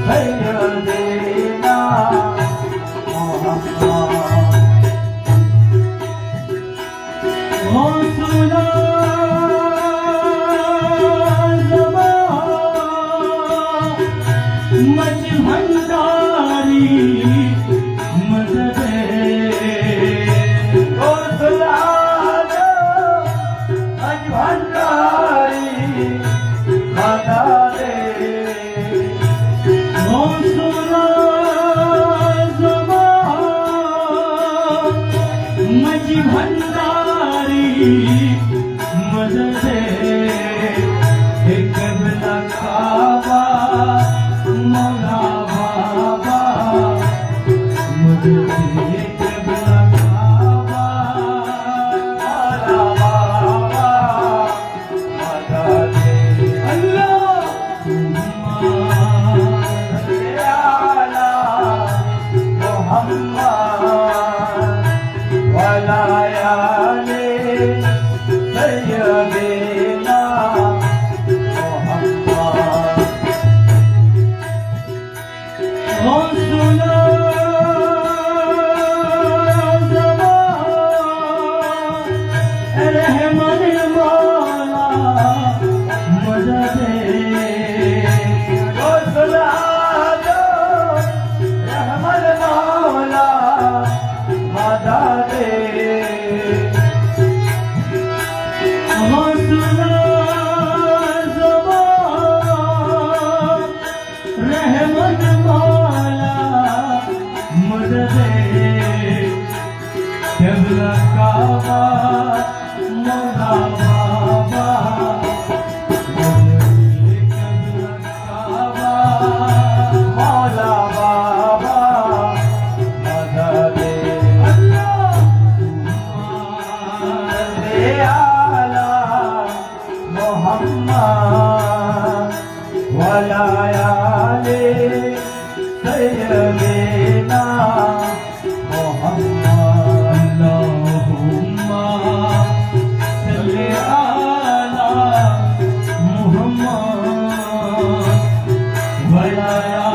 सैयदना मोहम्मद मौसूला मज भंडारी मदद मौसूला मज भंडारी मदद मौसूला मज भंडारी मदद कबला काबा मौला बाबा मदद कबला काबा मौला बाबा मदद अल्लाह मोहम्मद वलायाले सैयदना मौसूला रहमन मौला मदद मौसूला रहमन मौला मदद मौसूला रहमन मौला मदद कबला काबा मौला बाबा कबला काबा मौला बाबा मदद आला मोहम्मद वलायाले सैयदना मोहम्मद अल्लाहुम्मा सल्ली अला मुहम्मद वलाया